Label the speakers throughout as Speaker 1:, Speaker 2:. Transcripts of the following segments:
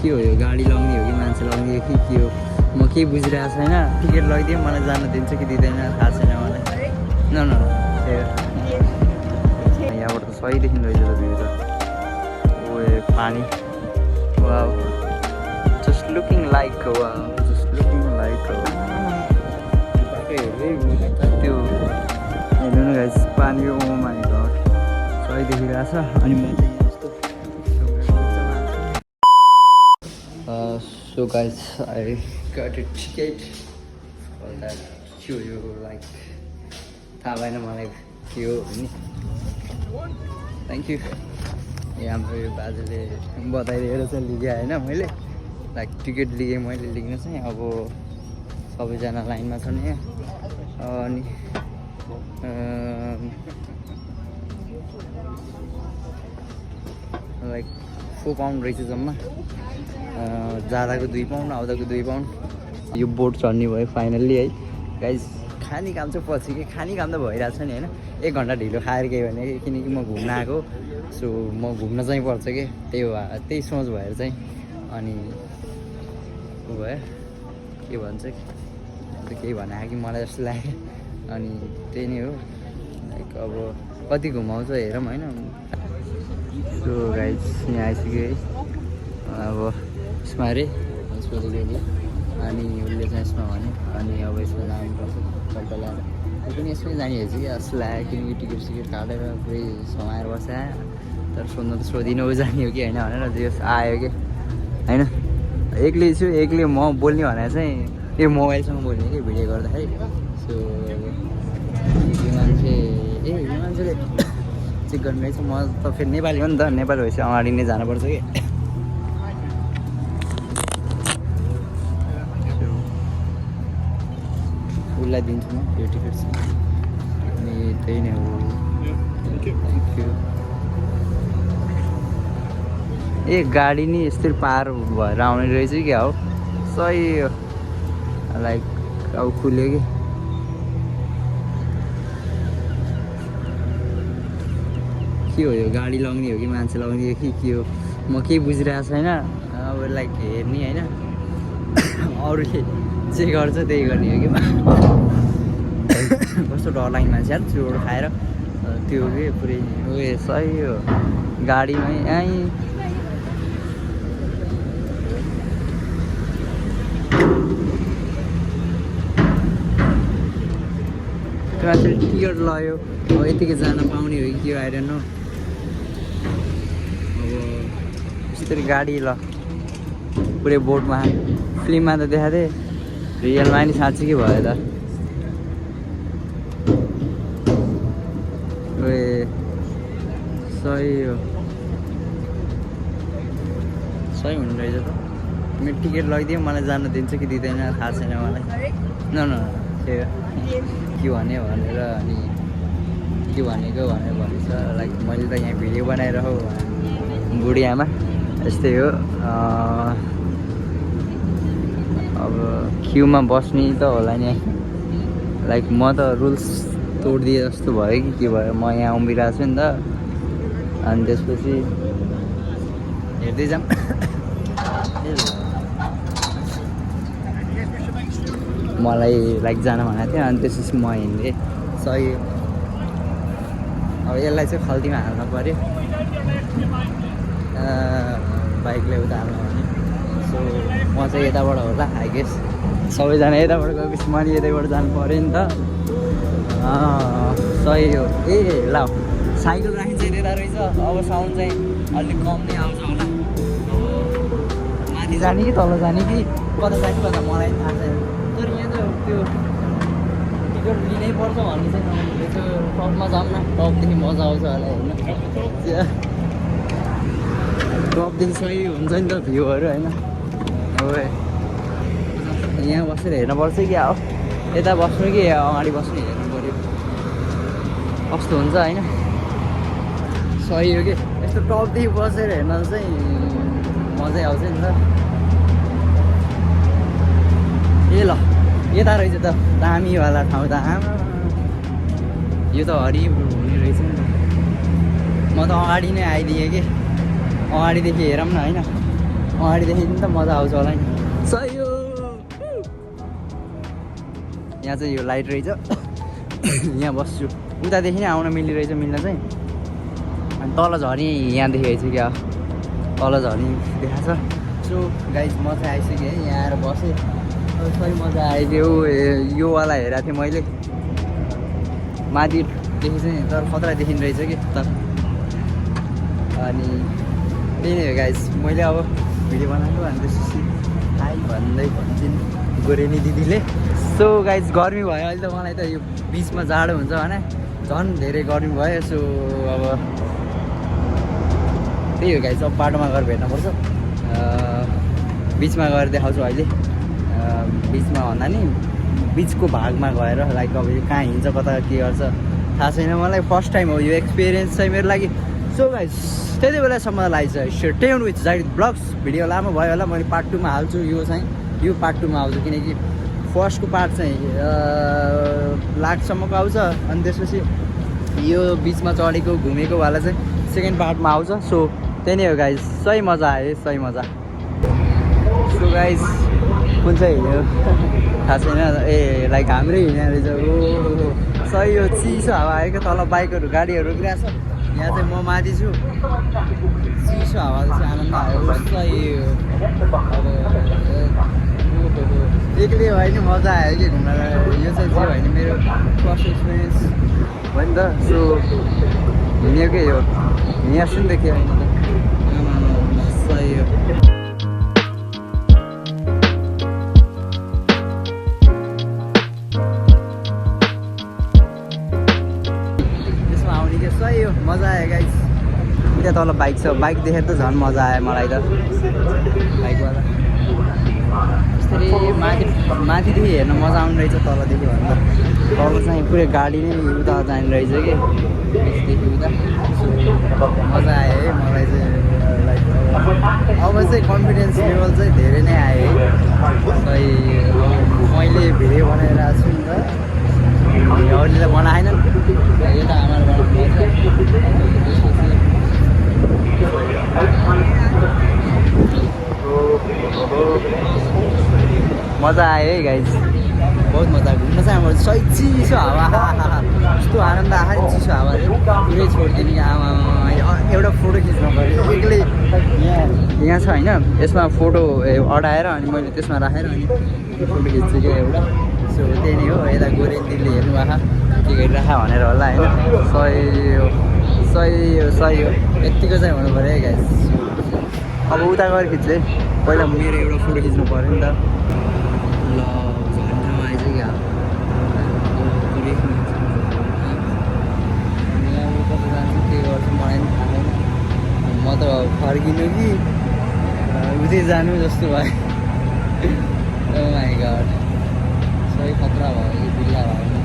Speaker 1: के हो यो गाडी लाउने हो कि मान्छे लाउने हो कि के हो म केही बुझिरहेको छैन टिकट लगाइदियो मलाई जान दिन्छ कि दिँदैन थाहा छैन मलाई न न यहाँबाट त सही देखिँदो रहेछ त भ्यू त ओए पानी वाउ जस्ट लुकिङ लाइक त्यो हेर्नु न गाइस पानी ओ माई गॉड सही देखिरहेछ अनि म चाहिँ यस्तो so guys I got a ticket for that show you like थाहा भएन मलाई के हो नि थ्याङ्क यू हाम्रो यो बाजेले बताइदिएर चाहिँ लिगेँ होइन मैले लाइक टिकट लिएँ मैले लिग्न चाहिँ अब सबैजना लाइनमा छन् यहाँ अनि लाइक 4 पाउन्ड रहेछ जम्मा जाँदाको 2 पाउन्ड आउँदाको 2 पाउन्ड यो बोट चढ्ने भयो फाइनल्ली है गाइज खाने काम चाहिँ पछि कि खाने काम त भइरहेको छ नि होइन 1 घन्टा ढिलो खाएर केही भने किनकि म घुम्न आएको सो म घुम्न चाहिँ पर्छ कि त्यही सोच भएर चाहिँ अनि उ भयो के भन्छ केही भने कि मलाई जस्तो लाग्यो अनि त्यही नै हो लाइक अब कति घुमाउँछ हेरौँ होइन सो गाइज यहाँ आइसक्यो है अब यसमा अरे यसमा गयो अनि उसले चाहिँ यसमा भन्यो अनि अब यसमा जानुपर्छ पल्टा ल्याएर त्यो पनि यसमै जाने हेर्छु कि जस्तो लाग्यो किनकि टिकट सिकेट काटेर पुरै समाएर बस्यो तर सोध्नु त सोधिनँ जाने हो कि होइन भनेर जे आयो कि होइन एक्लै छु एक्लै म बोल्ने भनेर चाहिँ यो मोबाइलसँग बोल्ने कि भिडियो गर्दाखेरि सो यो मान्छेले चेक गर्नु रहेछ म त फेरि नेपाली हो नि त नेपाली भएपछि अगाडि नै जानुपर्छ कि उसलाई दिन्छु म यो टिकट चाहिँ अनि त्यही नै हो थ्याङ्क यू ए गाडी नि यस्तै पार भएर आउने रहेछ क्या हो सही लाइक अब खुल्यो कि के हो यो गाडी लाउने हो कि मान्छे लाउने हो कि के हो म केही बुझिरहेको छैन अब लाइक हेर्ने होइन अरूले जे गर्छ त्यही गर्ने हो कि कस्तो डर लाग्ने मान्छे यार चुरोट खाएर त्यो के पुरै उयो सही हो गाडीमै आएँ मान्छेले टिकट लयो अब यतिकै जान पाउने हो कि के आइरहनु अब यसरी गाडी ल पुरै बोटमा फिल्ममा त देखाएको थिएँ रियलमा नि साँच्चै के भयो त ए सही हो सही हुनु रहेछ त मेरो टिकट लगाइदियो मलाई जान दिन्छ कि दिँदैन थाहा छैन मलाई न न के भन्यो भनेर अनि के भनेको भनेर भनेछ लाइक मैले त यहाँ भिडियो बनाएर हो बुढी आमा यस्तै हो अब क्युमा बस्ने त होला नि लाइक म त रुल्स तोडिदिएँ जस्तो भयो कि के भयो म यहाँ उभिरहेको छु नि त अनि त्यसपछि हेर्दै जाऊँ मलाई लाइक जान भनेको थियो अनि त्यसपछि म हिँडेँ सही अब यसलाई चाहिँ खल्तीमा हाल्नु पऱ्यो बाइकले उता हाल्नु भने सो म चाहिँ यताबाट होला आई गेस सबैजना यताबाट गएपछि मैले यतैबाट जानु पऱ्यो नि त सही हो ए ल साइकल राखिन्छ यता रहेछ अब साउन्ड चाहिँ अलिक कम नै आउँछ होला माथि जाने कि तल जाने कि कता जाने कता मलाई थाहा छैन तर यहाँ त त्यो टिकट लिनै पर्छ भन्ने चाहिँ नभनेको त्यो टपमा जाऊँ न टपदेखि मजा आउँछ होला हेर्नु टपदेखि सही हुन्छ नि त भ्यूहरू होइन अब यहाँ बसेर हेर्नुपर्छ कि अब यता बस्नु कि अगाडि बस्नु हेर्नु पऱ्यो कस्तो हुन्छ होइन सही हो कि यस्तो टपदेखि बसेर हेर्न चाहिँ मजै आउँछ नि त ए ल यता रहेछ त दामीवाला ठाउँ त आमा यो त हरि हुने रहेछ नि त म त अगाडि नै आइदिएँ कि अगाडिदेखि हेरौँ न होइन अगाडिदेखि त मजा आउँछ होला नि सही हो यहाँ चाहिँ यो लाइट रहेछ यहाँ बस्छु उतादेखि नै आउन मिलिरहेछ मिल्न चाहिँ अनि तल झरी यहाँदेखि आइसक्यो क्या तल झरी देखाएको छ सो गाइज म चाहिँ आइसकेँ है यहाँ आएर बसेँ सही मजा आइदियो योवाला हेरेको थिएँ मैले माथिदेखि चाहिँ तर खतरा देखिने रहेछ कि तर अनि त्यही नै हो गाइज मैले अब भिडियो बनाएको अनि त्यसपछि हाई भन्दै भन्छन् गोरेनी दिदीले सो गाइज गर्मी भयो अहिले त मलाई त यो बिचमा जाडो हुन्छ भने झन् धेरै गर्मी भयो सो अब त्यही हो गाइज अब बाटोमा गएर भेट्नुपर्छ बिचमा गएर देखाउँछु अहिले बिचमा भन्दा नि बिचको भागमा गएर लाइक अब यो कहाँ हिँड्छ कता के गर्छ थाहा छैन मलाई फर्स्ट टाइम हो यो एक्सपिरियन्स चाहिँ मेरो लागि सो गाइज त्यति बेलासम्मलाई चाहिँ टेन विथ जाइड ब्लग्स भिडियो लामो भयो होला मैले पार्ट 2 मा हाल्छु यो पार्ट 2 मा आउँछु किनकि फर्स्टको पार्ट चाहिँ लाखसम्मको आउँछ अनि त्यसपछि यो बिचमा चढेको घुमेको वाला चाहिँ सेकेन्ड पार्टमा आउँछ सो त्यही नै हो गाइज सही मजा आयो सही मजा सो गाइज कुन चाहिँ हिँड्यो थाहा छैन ए लाइक हाम्रै हिँड्ने रहेछ ओ सही हो चिसो हावा आयो क्या तल बाइकहरू गाडीहरू रोकिरहेको छ यहाँ चाहिँ म माथि छु चिसो हावा चाहिँ आनन्द आयो सही हो एक्लै भयो नि मजा आयो कि घुम्न यो चाहिँ जे भयो नि मेरो फर्स्ट एक्सपिरियन्स हो नि त सो हिँडेकै हो हिँड्छु नि त के होइन त सही हो त्यसमा आउने के सही हो मजा आयो गाइस त्यहाँ तल बाइक छ बाइक देखेर त झन् मजा आयो मलाई त बाइकवाला यसरी माथिदेखि हेर्न मजा आउने रहेछ तलदेखि भन्दा तल चाहिँ पुरै गाडी नै उता जाने रहेछ कि यसदेखि उता मजा आयो है मलाई चाहिँ लाइक अब चाहिँ कन्फिडेन्स लेभल चाहिँ धेरै नै आयो है सही मैले भिडियो बनाएर आएको छु नि त अरूले त बनाएन यो त आमाले मजा आयो है गाइज बहुत मजा घुम्न चाहिँ अब सही चिसो हावा यस्तो आनन्द आयो नि चिसो हावा पुरै छोडिदिने कि आमा एउटा फोटो खिच्नु पऱ्यो एक्लै यहाँ छ होइन यसमा फोटो अडाएर अनि मैले त्यसमा राखेर अनि फोटो खिच्छु क्या एउटा सो त्यही नै हो यता गोरेन्दीले हेर्नु भएको के गरिराख भनेर होला होइन सही हो यत्तिको चाहिँ हुनु पऱ्यो है गाइज अब उता गएर खिच्दै पहिला मेरो एउटा फोटो खिच्नु पऱ्यो नि त ल झन्डामा आइसक्यो कता जान्छु के गर्छु मलाई पनि थाहा छैन म त फर्किनु कि उतै जानु जस्तो भयो माइ गड सही खतरा भयो कि बिल्ला भयो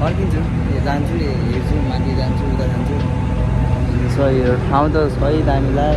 Speaker 1: फर्किन्छु जान्छु हेर्छु माथि जान्छु उता जान्छु सही हो ठाउँ त सही दामीलाई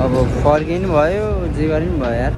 Speaker 1: अब फर्किनु भयो जे गरे पनि भयो यार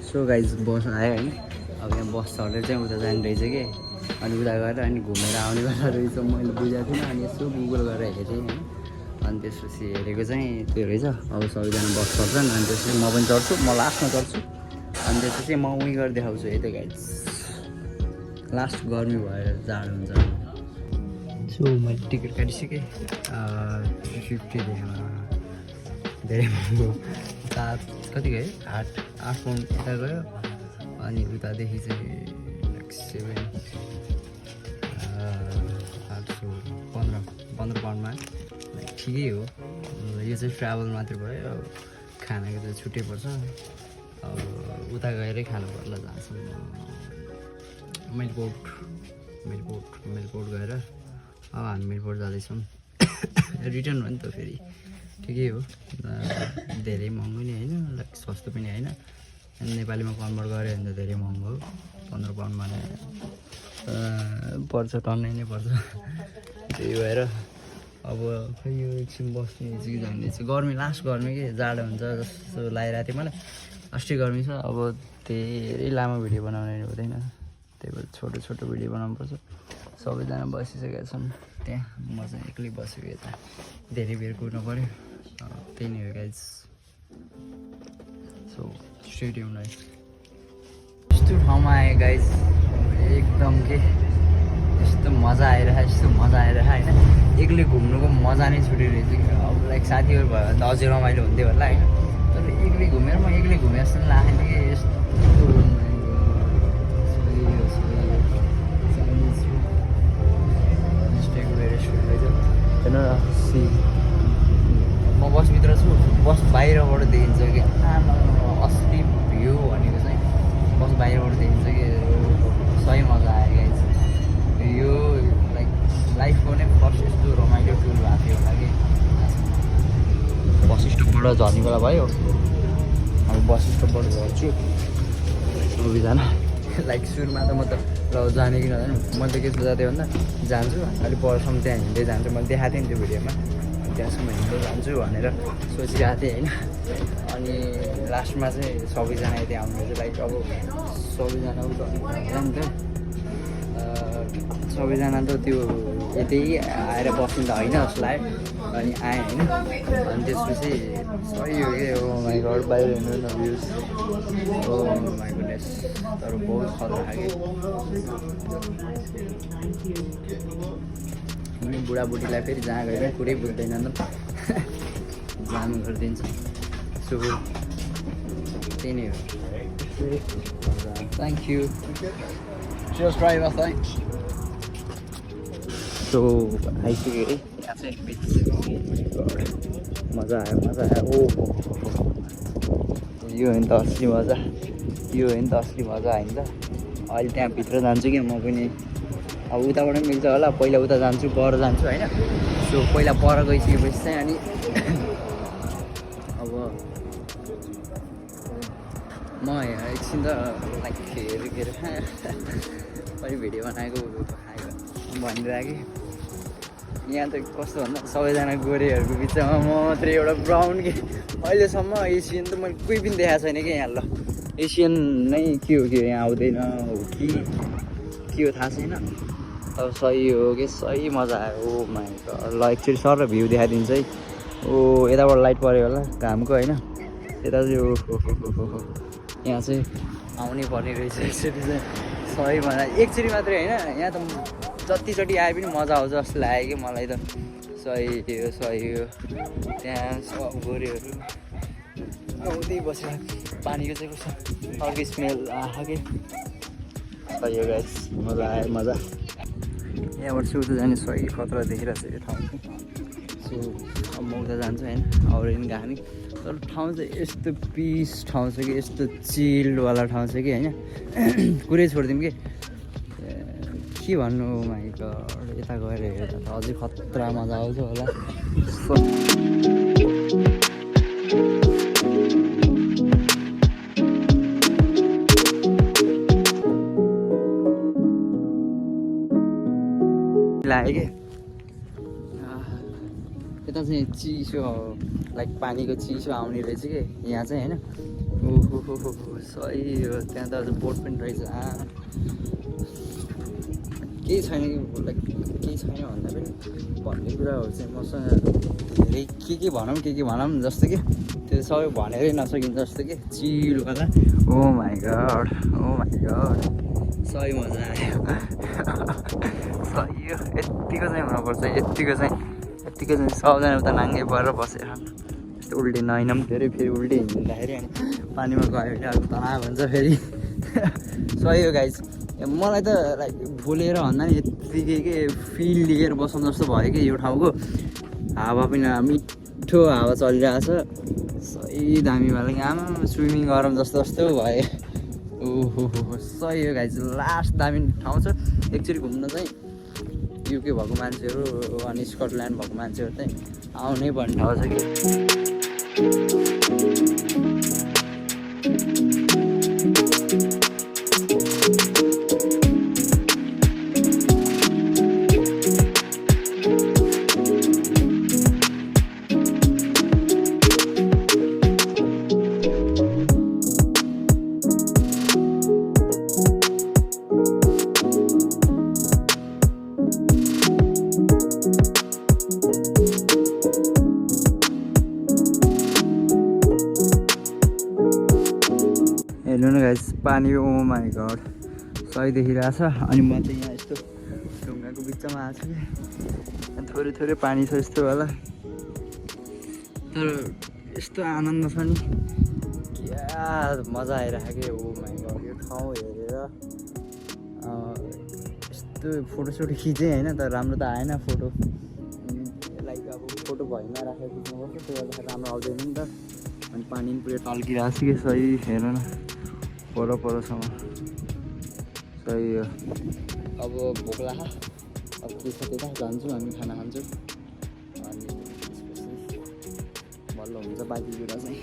Speaker 1: सो गाइज बस आयो होइन अब यहाँ बस चढेर चाहिँ उता जाने रहेछ कि अनि उता गएर अनि घुमेर आउने गर्दा रहेछ मैले बुझाएको थिइनँ अनि यसो गुगल गरेर हेरेँ होइन अनि त्यसपछि हेरेको चाहिँ त्यो रहेछ अब सबैजना बस चढ्छन् अनि त्यसपछि म पनि चढ्छु म लास्टमा चढ्छु अनि त्यसपछि म उहीँ गरेर देखाउँछु है त गाइज लास्ट गर्मी भएर जाडो हुन्छ सो मैले टिकट काटिसकेँ 350 धेरै महँगो 7 कति गयो 8 पाउन्ड यता गयो अनि उतादेखि चाहिँ 15 पाउन्डमा ठिकै हो यो चाहिँ ट्राभल मात्र भयो खानाको चाहिँ छुट्टै पर्छ अब उता गएरै खानु पर्ला जहाँसम्म मेलपोर्ट गएर अब हामी मेलपोर्ट जाँदैछौँ रिटर्न हो नि त फेरि ठिकै हो धेरै महँगो नि होइन लाइक सस्तो पनि होइन नेपालीमा कन्भर्ट गऱ्यो भने त धेरै महँगो हो 15 पाउन्ड भने पर्छ टन्नै नै पर्छ त्यही भएर अब खै यो एकछिन बस्ने चाहिँ जाँदैछ गर्मी लास्ट गर्मी के जाडो हुन्छ जस्तो लागिरहेको थियो मलाई अस्ति गर्मी छ अब धेरै लामो भिडियो बनाउने हुँदैन त्यही भएर छोटो भिडियो बनाउनुपर्छ सबैजना बसिसकेका छन् त्यहाँ म चाहिँ एक्लै बसेको यता धेरै बेर कुर्नु पऱ्यो त्यही नै हो गाइज सो स्टे ट्युन है यस्तो ठाउँमा आएँ गाइज एकदम के यस्तो मजा आइरहेको होइन एक्लै घुम्नुको मजा नै छुटिरहेछ कि अब लाइक साथीहरू भयो भने त अझै रमाइलो हुन्थ्यो होला होइन तर एक्लै घुमेर म एक्लै घुमे जस्तो लाग्यो कि यस्तो हेर्नु सी म बसभित्र छु बस बाहिरबाट देखिन्छ कि असली भ्यू भनेको चाहिँ बस बाहिरबाट देखिन्छ कि सही मजा आयो गाइस यो लाइक लाइफको नै फर्स्ट यस्तो रमाइलो टुर भएको थियो होला कि बस स्टपबाट झर्ने बेला भयो अब बस स्टपबाट झर्छु सबैजना लाइक सुरुमा त म त ल जाने कि नजाने मैले त के सोचेको थिएँ भन्दा जान्छु अलिक परसम्म त्यहाँ हिँड्दै जान्छु मैले देखाएको थिएँ नि त्यो भिडियोमा त्यहाँसम्म हिँड्दै जान्छु भनेर सोचिरहेको थिएँ होइन अनि लास्टमा चाहिँ सबैजना यति आउनुहुन्छ लाइक अब सबैजना उयो होला नि त सबैजना त त्यो यतै आएर बस्नु त होइन जस्तो लाग्यो अनि आएँ होइन अनि त्यसपछि सही हो कि हो माई गड बाहिर हेर्नु न भ्युज हो माई गुडनेस तर बहुत खतरा खायो कि बुढाबुढीलाई फेरि जहाँ गएर कुरै बुझ्दैन नि जानु गरिदिन्छ सो त्यही नै हो thank you
Speaker 2: Cheers, driver, thanks.
Speaker 1: So आइसक्यो है यहाँ चाहिँ मजा आयो ओहो यो हो नि त असली मजा होइन त अहिले त्यहाँ भित्र जान्छु कि म पनि अब उताबाट पनि मिल्छ होला पहिला उता जान्छु पर जान्छु होइन सो पहिला पर गइसकेपछि चाहिँ अनि अब म एकछिन त लाइक हेरेर अहिले भिडियो बनाएको भनिरहेको कि यहाँ त कस्तो भन्दा सबैजना गोरेहरूको बिचमा म मात्रै एउटा ब्राउन के अहिलेसम्म एसियन त मैले कोही पनि देखाएको छैन कि यहाँ ल एसियन नै के हो यहाँ आउँदैन हो कि के हो थाहा छैन अब सही हो कि सही मजा आयो ओ माइ गड ल एकचोटि सर र भ्यू देखाइदिन्छ है ओ यताबाट लाइट पऱ्यो होला घामको होइन यता चाहिँ हो यहाँ चाहिँ आउनै पर्ने रहेछ यसरी चाहिँ सही मजा एकचोटि मात्रै होइन यहाँ त जतिचोटि आए पनि मजा आउँछ जस्तो लाग्यो कि मलाई त सही हो त्यहाँ सब गोरेहरू आउँदै बसेर पानीको चाहिँ कस्तो अर्को स्मेल आएको कि सही हो गाइस मजा आयो मजा यहाँबाट चाहिँ उता जाने सही खतरा देखिरहेको छ यो ठाउँ सो अब म उता जान्छु होइन अरू पनि गएको नि तर ठाउँ चाहिँ यस्तो पिस ठाउँ छ कि यस्तो चिलवाला ठाउँ छ कि होइन कुरै छोडिदिउँ कि के भन्नु माइ गड यता गएर हेर्दा त अझै खतरा मजा आउँछ होला लाग्यो कि यता चाहिँ चिसो लाइक पानीको चिसो आउने रहेछ कि यहाँ चाहिँ होइन ओहो सही हो त्यहाँ त अझ बोट पनि रहेछ केही छैन कि लाइक केही छैन भन्दा पनि भन्ने कुराहरू चाहिँ मसँग धेरै के भनौँ जस्तो कि त्यो सबै भनेरै नसकिन्छ जस्तो कि चिलवाला ओ माई गड सही मजा आयो सही हो यत्तिको चाहिँ हुनुपर्छ यत्तिको चाहिँ सबजना उता नाङ्गे परेर बसेर यस्तो उल्टी नहिँड पनि धेरै फेरि उल्टी हिँड्दाखेरि अनि पानीमा गयो भने अब तनाव हुन्छ फेरि सही हो गाइज मलाई त लाइक भुलेर भन्दा नि यत्तिकै के फिल लिएर बस्नु जस्तो भयो कि यो ठाउँको हावा पनि मिठो हावा चलिरहेको छ सही दामी भयो कि आमा स्विमिङ गरौँ जस्तो जस्तो भयो। ओहो सही हो गाइज लास्ट दामी ठाउँ छ। एकचोटि घुम्न चाहिँ युके भएको मान्छेहरू अनि स्कटल्यान्ड भएको मान्छेहरू चाहिँ आउनै पर्ने ठाउँ छ कि। हेर्नु न गाइस पानी ओ माई गड सही देखिरहेछ। अनि म चाहिँ यहाँ यस्तो ढुङ्गाको बिचमा आएको छु कि थोरै थोरै पानी छ यस्तो होला, तर यस्तो आनन्द छ नि क्या मजा आइरहेको कि। ओ माई गड यो ठाउँ हेरेर यस्तो फोटोसोटो खिचेँ होइन, तर राम्रो त आएन फोटो। लाइक अब फोटो भएन राखेर खिच्नुपर्छ, त्यो गर्दाखेरि राम्रो आउँदैन नि त। अनि पानी पनि पुरै टल्किरहेको छ कि सही हेर्नु न परसम्म सही हो। अब भोक लाग्यो, अब के छ त्यता जान्छौँ हामी खाना खान्छौँ अनि त्यसपछि बल्ल हुन्छ बाँकी कुरा चाहिँ।